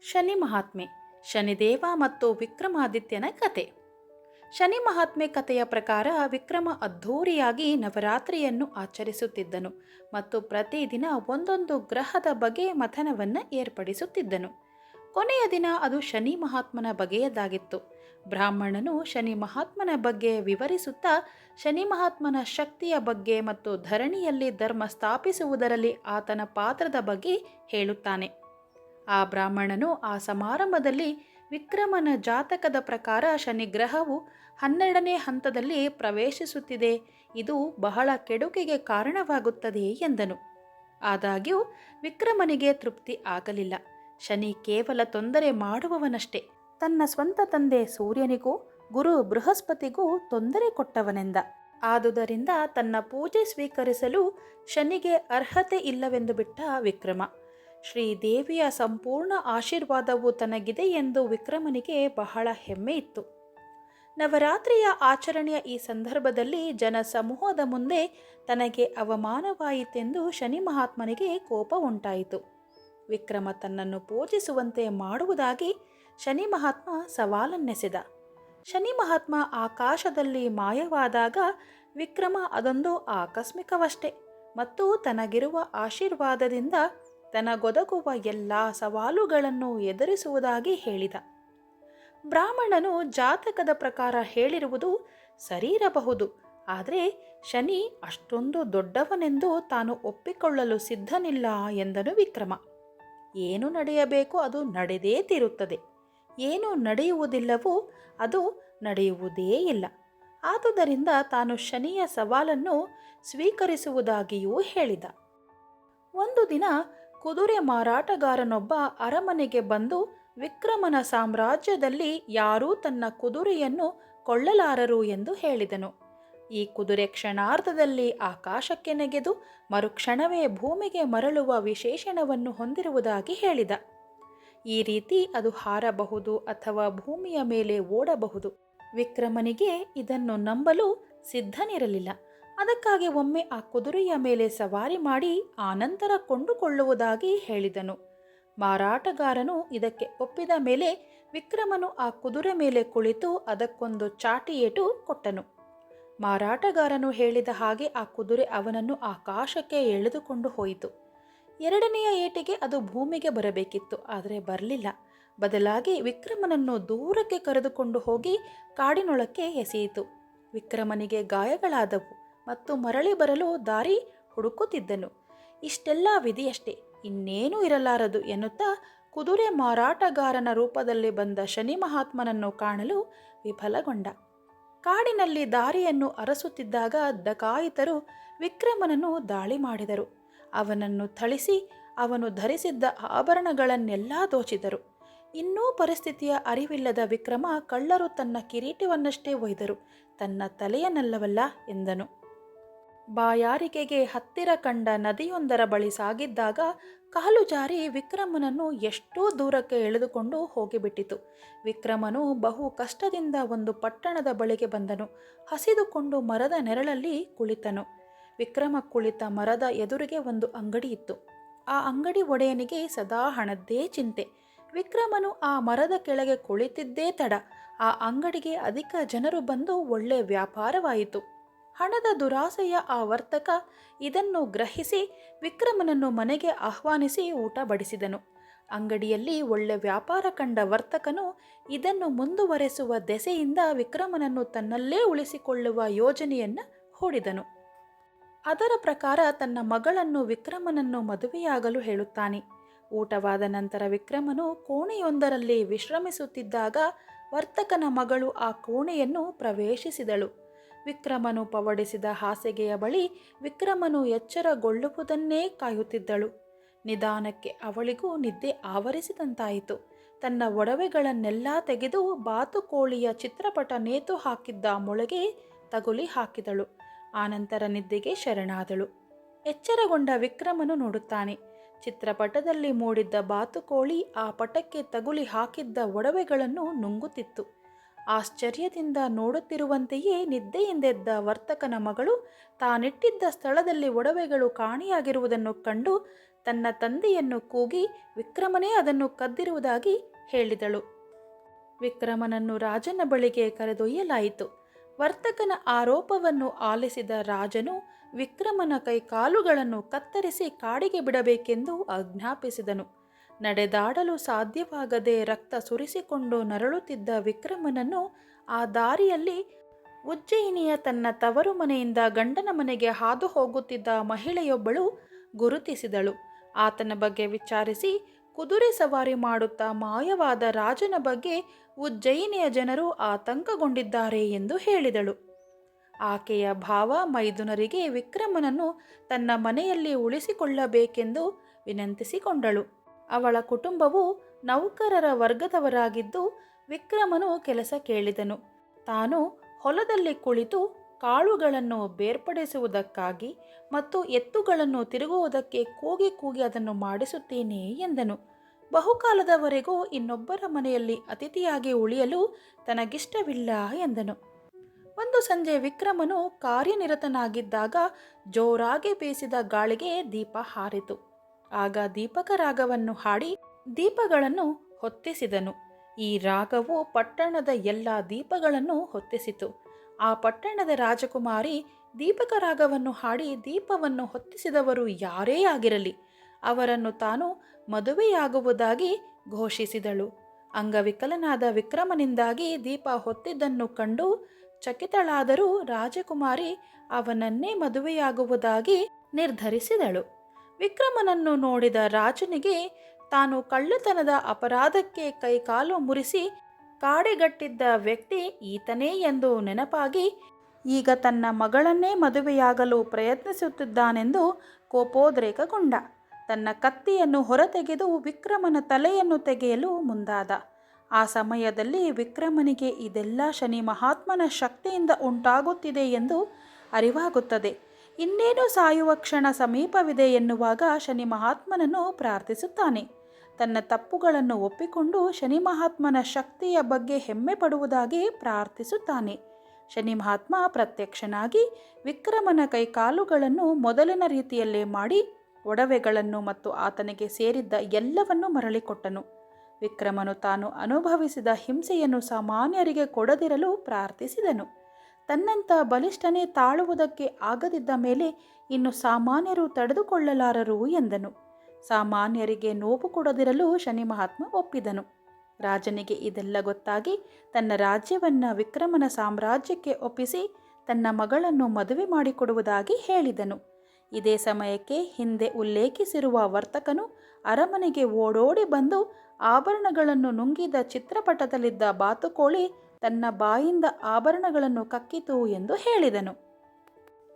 ಶನಿ ಮಹಾತ್ಮೆ, ಶನಿದೇವ ಮತ್ತು ವಿಕ್ರಮಾದಿತ್ಯನ ಕತೆ. ಶನಿ ಮಹಾತ್ಮೆ ಕಥೆಯ ಪ್ರಕಾರ ವಿಕ್ರಮ ಅದ್ಧೂರಿಯಾಗಿ ನವರಾತ್ರಿಯನ್ನು ಆಚರಿಸುತ್ತಿದ್ದನು ಮತ್ತು ಪ್ರತಿದಿನ ಒಂದೊಂದು ಗ್ರಹದ ಬಗ್ಗೆ ಮಥನವನ್ನು ಏರ್ಪಡಿಸುತ್ತಿದ್ದನು. ಕೊನೆಯ ದಿನ ಅದು ಶನಿ ಮಹಾತ್ಮನ ಬಗೆಯದಾಗಿತ್ತು. ಬ್ರಾಹ್ಮಣನು ಶನಿ ಮಹಾತ್ಮನ ಬಗ್ಗೆ ವಿವರಿಸುತ್ತಾ ಶನಿ ಮಹಾತ್ಮನ ಶಕ್ತಿಯ ಬಗ್ಗೆ ಮತ್ತು ಧರಣಿಯಲ್ಲಿ ಧರ್ಮ ಸ್ಥಾಪಿಸುವುದರಲ್ಲಿ ಆತನ ಪಾತ್ರದ ಬಗ್ಗೆ ಹೇಳುತ್ತಾನೆ. ಆ ಬ್ರಾಹ್ಮಣನು ಆ ಸಮಾರಂಭದಲ್ಲಿ ವಿಕ್ರಮನ ಜಾತಕದ ಪ್ರಕಾರ ಶನಿಗ್ರಹವು 12ನೇ ಹಂತದಲ್ಲಿ ಪ್ರವೇಶಿಸುತ್ತಿದೆ, ಇದು ಬಹಳ ಕೆಡುಕಿಗೆ ಕಾರಣವಾಗುತ್ತದೆ ಎಂದನು. ಆದಾಗ್ಯೂ ವಿಕ್ರಮನಿಗೆ ತೃಪ್ತಿ ಆಗಲಿಲ್ಲ. ಶನಿ ಕೇವಲ ತೊಂದರೆ ಮಾಡುವವನಷ್ಟೇ, ತನ್ನ ಸ್ವಂತ ತಂದೆ ಸೂರ್ಯನಿಗೂ ಗುರು ಬೃಹಸ್ಪತಿಗೂ ತೊಂದರೆ ಕೊಟ್ಟವನೆಂದ. ಆದುದರಿಂದ ತನ್ನ ಪೂಜೆ ಸ್ವೀಕರಿಸಲು ಶನಿಗೆ ಅರ್ಹತೆ ಇಲ್ಲವೆಂದು ಬಿಟ್ಟ ವಿಕ್ರಮ. ಶ್ರೀದೇವಿಯ ಸಂಪೂರ್ಣ ಆಶೀರ್ವಾದವು ತನಗಿದೆ ಎಂದು ವಿಕ್ರಮನಿಗೆ ಬಹಳ ಹೆಮ್ಮೆ ಇತ್ತು. ನವರಾತ್ರಿಯ ಆಚರಣೆಯ ಈ ಸಂದರ್ಭದಲ್ಲಿ ಜನ ಸಮೂಹದ ಮುಂದೆ ತನಗೆ ಅವಮಾನವಾಯಿತೆಂದು ಶನಿ ಮಹಾತ್ಮನಿಗೆ ಕೋಪ ಉಂಟಾಯಿತು. ವಿಕ್ರಮ ತನ್ನನ್ನು ಪೂಜಿಸುವಂತೆ ಮಾಡುವುದಾಗಿ ಶನಿ ಮಹಾತ್ಮ ಸವಾಲನ್ನೆಸೆದ. ಶನಿ ಮಹಾತ್ಮ ಆಕಾಶದಲ್ಲಿ ಮಾಯವಾದಾಗ ವಿಕ್ರಮ ಅದೊಂದು ಆಕಸ್ಮಿಕವಷ್ಟೇ ಮತ್ತು ತನಗಿರುವ ಆಶೀರ್ವಾದದಿಂದ ತನಗೊದಗುವ ಎಲ್ಲ ಸವಾಲುಗಳನ್ನು ಎದುರಿಸುವುದಾಗಿ ಹೇಳಿದ. ಬ್ರಾಹ್ಮಣನು ಜಾತಕದ ಪ್ರಕಾರ ಹೇಳಿರುವುದು ಸರಿ ಇರಬಹುದು, ಆದರೆ ಶನಿ ಅಷ್ಟೊಂದು ದೊಡ್ಡವನೆಂದು ತಾನು ಒಪ್ಪಿಕೊಳ್ಳಲು ಸಿದ್ಧನಿಲ್ಲ ಎಂದನು ವಿಕ್ರಮ. ಏನು ನಡೆಯಬೇಕು ಅದು ನಡೆದೇ ತೀರುತ್ತದೆ, ಏನು ನಡೆಯುವುದಿಲ್ಲವೋ ಅದು ನಡೆಯುವುದೇ ಇಲ್ಲ. ಆದುದರಿಂದ ತಾನು ಶನಿಯ ಸವಾಲನ್ನು ಸ್ವೀಕರಿಸುವುದಾಗಿಯೂ ಹೇಳಿದ. ಒಂದು ದಿನ ಕುದುರೆ ಮಾರಾಟಗಾರನೊಬ್ಬ ಅರಮನೆಗೆ ಬಂದು ವಿಕ್ರಮನ ಸಾಮ್ರಾಜ್ಯದಲ್ಲಿ ಯಾರೂ ತನ್ನ ಕುದುರೆಯನ್ನು ಕೊಳ್ಳಲಾರರು ಎಂದು ಹೇಳಿದನು. ಈ ಕುದುರೆ ಕ್ಷಣಾರ್ಧದಲ್ಲಿ ಆಕಾಶಕ್ಕೆ ನೆಗೆದು ಮರುಕ್ಷಣವೇ ಭೂಮಿಗೆ ಮರಳುವ ವಿಶೇಷಣವನ್ನು ಹೊಂದಿರುವುದಾಗಿ ಹೇಳಿದ. ಈ ರೀತಿ ಅದು ಹಾರಬಹುದು ಅಥವಾ ಭೂಮಿಯ ಮೇಲೆ ಓಡಬಹುದು. ವಿಕ್ರಮನಿಗೆ ಇದನ್ನು ನಂಬಲು ಸಿದ್ಧನಿರಲಿಲ್ಲ. ಅದಕ್ಕಾಗಿ ಒಮ್ಮೆ ಆ ಕುದುರೆಯ ಮೇಲೆ ಸವಾರಿ ಮಾಡಿ ಆನಂತರ ಕೊಂಡುಕೊಳ್ಳುವುದಾಗಿ ಹೇಳಿದನು. ಮಾರಾಟಗಾರನು ಇದಕ್ಕೆ ಒಪ್ಪಿದ ಮೇಲೆ ವಿಕ್ರಮನು ಆ ಕುದುರೆ ಮೇಲೆ ಕುಳಿತು ಅದಕ್ಕೊಂದು ಚಾಟಿ ಏಟು ಕೊಟ್ಟನು. ಮಾರಾಟಗಾರನು ಹೇಳಿದ ಹಾಗೆ ಆ ಕುದುರೆ ಅವನನ್ನು ಆಕಾಶಕ್ಕೆ ಎಳೆದುಕೊಂಡು ಹೋಯಿತು. ಎರಡನೆಯ ಏಟಿಗೆ ಅದು ಭೂಮಿಗೆ ಬರಬೇಕಿತ್ತು, ಆದರೆ ಬರಲಿಲ್ಲ. ಬದಲಾಗಿ ವಿಕ್ರಮನನ್ನು ದೂರಕ್ಕೆ ಕರೆದುಕೊಂಡು ಹೋಗಿ ಕಾಡಿನೊಳಕ್ಕೆ ಎಸೆಯಿತು. ವಿಕ್ರಮನಿಗೆ ಗಾಯಗಳಾದವು ಮತ್ತು ಮರಳಿ ಬರಲು ದಾರಿ ಹುಡುಕುತ್ತಿದ್ದನು. ಇಷ್ಟೆಲ್ಲ ವಿಧಿಯಷ್ಟೇ, ಇನ್ನೇನೂ ಇರಲಾರದು ಎನ್ನುತ್ತಾ ಕುದುರೆ ಮಾರಾಟಗಾರನ ರೂಪದಲ್ಲಿ ಬಂದ ಶನಿ ಮಹಾತ್ಮನನ್ನು ಕಾಣಲು ವಿಫಲಗೊಂಡ. ಕಾಡಿನಲ್ಲಿ ದಾರಿಯನ್ನು ಅರಸುತ್ತಿದ್ದಾಗ ಡಕಾಯಿತರು ವಿಕ್ರಮನನ್ನು ದಾಳಿ ಮಾಡಿದರು. ಅವನನ್ನು ಥಳಿಸಿ ಅವನು ಧರಿಸಿದ್ದ ಆಭರಣಗಳನ್ನೆಲ್ಲ ದೋಚಿದರು. ಇನ್ನೂ ಪರಿಸ್ಥಿತಿಯ ಅರಿವಿಲ್ಲದ ವಿಕ್ರಮ ಕಳ್ಳರು ತನ್ನ ಕಿರೀಟವನ್ನಷ್ಟೇ ಒಯ್ದರು, ತನ್ನ ತಲೆಯನ್ನಲ್ಲವಲ್ಲ ಎಂದನು. ಬಾಯಾರಿಕೆಗೆ ಹತ್ತಿರ ಕಂಡ ನದಿಯೊಂದರ ಬಳಿ ಸಾಗಿದ್ದಾಗ ಕಾಲು ಜಾರಿ ವಿಕ್ರಮನನ್ನು ಎಷ್ಟೋ ದೂರಕ್ಕೆ ಎಳೆದುಕೊಂಡು ಹೋಗಿಬಿಟ್ಟಿತು. ವಿಕ್ರಮನು ಬಹು ಕಷ್ಟದಿಂದ ಒಂದು ಪಟ್ಟಣದ ಬಳಿಗೆ ಬಂದನು. ಹಸಿದುಕೊಂಡು ಮರದ ನೆರಳಲ್ಲಿ ಕುಳಿತನು. ವಿಕ್ರಮ ಕುಳಿತ ಮರದ ಎದುರಿಗೆ ಒಂದು ಅಂಗಡಿ ಇತ್ತು. ಆ ಅಂಗಡಿ ಒಡೆಯನಿಗೆ ಸದಾ ಹಣದ್ದೇ ಚಿಂತೆ. ವಿಕ್ರಮನು ಆ ಮರದ ಕೆಳಗೆ ಕುಳಿತಿದ್ದೇ ತಡ ಆ ಅಂಗಡಿಗೆ ಅಧಿಕ ಜನರು ಬಂದು ಒಳ್ಳೆ ವ್ಯಾಪಾರವಾಯಿತು. ಹಣದ ದುರಾಸೆಯ ಆ ವರ್ತಕ ಇದನ್ನು ಗ್ರಹಿಸಿ ವಿಕ್ರಮನನ್ನು ಮನೆಗೆ ಆಹ್ವಾನಿಸಿ ಊಟ ಬಡಿಸಿದನು. ಅಂಗಡಿಯಲ್ಲಿ ಒಳ್ಳೆ ವ್ಯಾಪಾರ ಕಂಡ ವರ್ತಕನು ಇದನ್ನು ಮುಂದುವರೆಸುವ ದೆಸೆಯಿಂದ ವಿಕ್ರಮನನ್ನು ತನ್ನಲ್ಲೇ ಉಳಿಸಿಕೊಳ್ಳುವ ಯೋಜನೆಯನ್ನು ಹೂಡಿದನು. ಅದರ ಪ್ರಕಾರ ತನ್ನ ಮಗಳನ್ನು ವಿಕ್ರಮನನ್ನು ಮದುವೆಯಾಗಲು ಹೇಳುತ್ತಾನೆ. ಊಟವಾದ ನಂತರ ವಿಕ್ರಮನು ಕೋಣೆಯೊಂದರಲ್ಲಿ ವಿಶ್ರಮಿಸುತ್ತಿದ್ದಾಗ ವರ್ತಕನ ಮಗಳು ಆ ಕೋಣೆಯನ್ನು ಪ್ರವೇಶಿಸಿದಳು. ವಿಕ್ರಮನು ಪವಡಿಸಿದ ಹಾಸಿಗೆಯ ಬಳಿ ವಿಕ್ರಮನು ಎಚ್ಚರಗೊಳ್ಳುವುದನ್ನೇ ಕಾಯುತ್ತಿದ್ದಳು. ನಿಧಾನಕ್ಕೆ ಅವಳಿಗೂ ನಿದ್ದೆ ಆವರಿಸಿದಂತಾಯಿತು. ತನ್ನ ಒಡವೆಗಳನ್ನೆಲ್ಲ ತೆಗೆದು ಬಾತುಕೋಳಿಯ ಚಿತ್ರಪಟ ನೇತು ಹಾಕಿದ್ದ ಮೊಳೆಗೆ ತಗುಲಿ ಹಾಕಿದಳು. ಆನಂತರ ನಿದ್ದೆಗೆ ಶರಣಾದಳು. ಎಚ್ಚರಗೊಂಡ ವಿಕ್ರಮನು ನೋಡುತ್ತಾನೆ, ಚಿತ್ರಪಟದಲ್ಲಿ ಮೂಡಿದ್ದ ಬಾತುಕೋಳಿ ಆ ಪಟಕ್ಕೆ ತಗುಲಿ ಹಾಕಿದ್ದ ಒಡವೆಗಳನ್ನು ನುಂಗುತ್ತಿತ್ತು. ಆಶ್ಚರ್ಯದಿಂದ ನೋಡುತ್ತಿರುವಂತೆಯೇ ನಿದ್ದೆಯಿಂದೆದ್ದ ವರ್ತಕನ ಮಗಳು ತಾನಿಟ್ಟಿದ್ದ ಸ್ಥಳದಲ್ಲಿ ಒಡವೆಗಳು ಕಾಣೆಯಾಗಿರುವುದನ್ನು ಕಂಡು ತನ್ನ ತಂದೆಯನ್ನು ಕೂಗಿ ವಿಕ್ರಮನೇ ಅದನ್ನು ಕದ್ದಿರುವುದಾಗಿ ಹೇಳಿದಳು. ವಿಕ್ರಮನನ್ನು ರಾಜನ ಬಳಿಗೆ ಕರೆದೊಯ್ಯಲಾಯಿತು. ವರ್ತಕನ ಆರೋಪವನ್ನು ಆಲಿಸಿದ ರಾಜನು ವಿಕ್ರಮನ ಕೈಕಾಲುಗಳನ್ನು ಕತ್ತರಿಸಿ ಕಾಡಿಗೆ ಬಿಡಬೇಕೆಂದು ಆಜ್ಞಾಪಿಸಿದನು. ನಡೆದಾಡಲು ಸಾಧ್ಯವಾಗದೆ ರಕ್ತ ಸುರಿಸಿಕೊಂಡು ನರಳುತ್ತಿದ್ದ ವಿಕ್ರಮನನ್ನು ಆ ದಾರಿಯಲ್ಲಿ ಉಜ್ಜಯಿನಿಯ ತನ್ನ ತವರು ಮನೆಯಿಂದ ಗಂಡನ ಮನೆಗೆ ಹಾದು ಹೋಗುತ್ತಿದ್ದ ಮಹಿಳೆಯೊಬ್ಬಳು ಗುರುತಿಸಿದಳು. ಆತನ ಬಗ್ಗೆ ವಿಚಾರಿಸಿ ಕುದುರೆ ಸವಾರಿ ಮಾಡುತ್ತಾ ಮಾಯವಾದ ರಾಜನ ಬಗ್ಗೆ ಉಜ್ಜಯಿನಿಯ ಜನರು ಆತಂಕಗೊಂಡಿದ್ದಾರೆ ಎಂದು ಹೇಳಿದಳು. ಆಕೆಯ ಭಾವ ಮೈದುನರಿಗೆ ವಿಕ್ರಮನನ್ನು ತನ್ನ ಮನೆಯಲ್ಲಿ ಉಳಿಸಿಕೊಳ್ಳಬೇಕೆಂದು ವಿನಂತಿಸಿಕೊಂಡಳು. ಅವಳ ಕುಟುಂಬವು ನೌಕರರ ವರ್ಗದವರಾಗಿದ್ದು ವಿಕ್ರಮನು ಕೆಲಸ ಕೇಳಿದನು. ತಾನು ಹೊಲದಲ್ಲಿ ಕುಳಿತು ಕಾಳುಗಳನ್ನು ಬೇರ್ಪಡಿಸುವುದಕ್ಕಾಗಿ ಮತ್ತು ಎತ್ತುಗಳನ್ನು ತಿರುಗುವುದಕ್ಕೆ ಕೂಗಿ ಕೂಗಿ ಅದನ್ನು ಮಾಡಿಸುತ್ತೇನೆ ಎಂದನು. ಬಹುಕಾಲದವರೆಗೂ ಇನ್ನೊಬ್ಬರ ಮನೆಯಲ್ಲಿ ಅತಿಥಿಯಾಗಿ ಉಳಿಯಲು ತನಗಿಷ್ಟವಿಲ್ಲ ಎಂದನು. ಒಂದು ಸಂಜೆ ವಿಕ್ರಮನು ಕಾರ್ಯನಿರತನಾಗಿದ್ದಾಗ ಜೋರಾಗಿ ಬೀಸಿದ ಗಾಳಿಗೆ ದೀಪ ಹಾರಿತು. ಆಗ ದೀಪಕ ರಾಗವನ್ನು ಹಾಡಿ ದೀಪಗಳನ್ನು ಹೊತ್ತಿಸಿದನು. ಈ ರಾಗವು ಪಟ್ಟಣದ ಎಲ್ಲ ದೀಪಗಳನ್ನು ಹೊತ್ತಿಸಿತು. ಆ ಪಟ್ಟಣದ ರಾಜಕುಮಾರಿ ದೀಪಕ ರಾಗವನ್ನು ಹಾಡಿ ದೀಪವನ್ನು ಹೊತ್ತಿಸಿದವರು ಯಾರೇ ಆಗಿರಲಿ ಅವರನ್ನು ತಾನು ಮದುವೆಯಾಗುವುದಾಗಿ ಘೋಷಿಸಿದಳು. ಅಂಗವಿಕಲನಾದ ವಿಕ್ರಮನಿಂದಾಗಿ ದೀಪ ಹೊತ್ತಿದ್ದನ್ನು ಕಂಡು ಚಕಿತಳಾದರೂ ರಾಜಕುಮಾರಿ ಅವನನ್ನೇ ಮದುವೆಯಾಗುವುದಾಗಿ ನಿರ್ಧರಿಸಿದಳು. ವಿಕ್ರಮನನ್ನು ನೋಡಿದ ರಾಜನಿಗೆ ತಾನು ಕಳ್ಳತನದ ಅಪರಾಧಕ್ಕೆ ಕೈಕಾಲು ಮುರಿಸಿ ಕಾಡಿಗಟ್ಟಿದ್ದ ವ್ಯಕ್ತಿ ಈತನೇ ಎಂದು ನೆನಪಾಗಿ ಈಗ ತನ್ನ ಮಗಳನ್ನೇ ಮದುವೆಯಾಗಲು ಪ್ರಯತ್ನಿಸುತ್ತಿದ್ದಾನೆಂದು ಕೋಪೋದ್ರೇಕಗೊಂಡ. ತನ್ನ ಕತ್ತಿಯನ್ನು ಹೊರತೆಗೆದು ವಿಕ್ರಮನ ತಲೆಯನ್ನು ತೆಗೆಯಲು ಮುಂದಾದ. ಆ ಸಮಯದಲ್ಲಿ ವಿಕ್ರಮನಿಗೆ ಇದೆಲ್ಲ ಶನಿ ಮಹಾತ್ಮನ ಶಕ್ತಿಯಿಂದ ಉಂಟಾಗುತ್ತಿದೆ ಎಂದು ಅರಿವಾಗುತ್ತದೆ. ಇನ್ನೇನು ಸಾಯುವ ಕ್ಷಣ ಸಮೀಪವಿದೆ ಎನ್ನುವಾಗ ಶನಿ ಮಹಾತ್ಮನನ್ನು ಪ್ರಾರ್ಥಿಸುತ್ತಾನೆ. ತನ್ನ ತಪ್ಪುಗಳನ್ನು ಒಪ್ಪಿಕೊಂಡು ಶನಿ ಮಹಾತ್ಮನ ಶಕ್ತಿಯ ಬಗ್ಗೆ ಹೆಮ್ಮೆ ಪಡುವುದಾಗಿ ಪ್ರಾರ್ಥಿಸುತ್ತಾನೆ. ಶನಿ ಮಹಾತ್ಮ ಪ್ರತ್ಯಕ್ಷನಾಗಿ ವಿಕ್ರಮನ ಕೈಕಾಲುಗಳನ್ನು ಮೊದಲಿನ ರೀತಿಯಲ್ಲೇ ಮಾಡಿ ಒಡವೆಗಳನ್ನು ಮತ್ತು ಆತನಿಗೆ ಸೇರಿದ್ದ ಎಲ್ಲವನ್ನೂ ಮರಳಿಕೊಟ್ಟನು. ವಿಕ್ರಮನು ತಾನು ಅನುಭವಿಸಿದ ಹಿಂಸೆಯನ್ನು ಸಾಮಾನ್ಯರಿಗೆ ಕೊಡದಿರಲು ಪ್ರಾರ್ಥಿಸಿದನು. ತನ್ನಂಥ ಬಲಿಷ್ಠನೇ ತಾಳುವುದಕ್ಕೆ ಆಗದಿದ್ದ ಮೇಲೆ ಇನ್ನು ಸಾಮಾನ್ಯರು ತಡೆದುಕೊಳ್ಳಲಾರರು ಎಂದನು. ಸಾಮಾನ್ಯರಿಗೆ ನೋವು ಕೊಡದಿರಲು ಶನಿ ಮಹಾತ್ಮ ಒಪ್ಪಿದನು. ರಾಜನಿಗೆ ಇದೆಲ್ಲ ಗೊತ್ತಾಗಿ ತನ್ನ ರಾಜ್ಯವನ್ನು ವಿಕ್ರಮನ ಸಾಮ್ರಾಜ್ಯಕ್ಕೆ ಒಪ್ಪಿಸಿ ತನ್ನ ಮಗಳನ್ನು ಮದುವೆ ಮಾಡಿಕೊಡುವುದಾಗಿ ಹೇಳಿದನು. ಇದೇ ಸಮಯಕ್ಕೆ ಹಿಂದೆ ಉಲ್ಲೇಖಿಸಿರುವ ವರ್ತಕನು ಅರಮನೆಗೆ ಓಡೋಡಿ ಬಂದು ಆಭರಣಗಳನ್ನು ನುಂಗಿದ ಚಿತ್ರಪಟದಲ್ಲಿದ್ದ ಬಾತುಕೋಳಿ ತನ್ನ ಬಾಯಿಂದ ಆಭರಣಗಳನ್ನು ಕಕ್ಕಿತು ಎಂದು ಹೇಳಿದನು.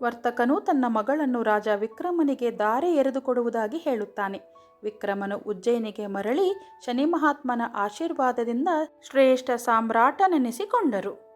ವರ್ತಕನು ತನ್ನ ಮಗಳನ್ನು ರಾಜ ವಿಕ್ರಮನಿಗೆ ದಾರೆ ಎರೆದುಕೊಡುವುದಾಗಿ ಹೇಳುತ್ತಾನೆ. ವಿಕ್ರಮನು ಉಜ್ಜಯಿನಿಗೆ ಮರಳಿ ಶನಿ ಮಹಾತ್ಮನ ಆಶೀರ್ವಾದದಿಂದ ಶ್ರೇಷ್ಠ ಸಾಮ್ರಾಟನೆನಿಸಿಕೊಂಡರು.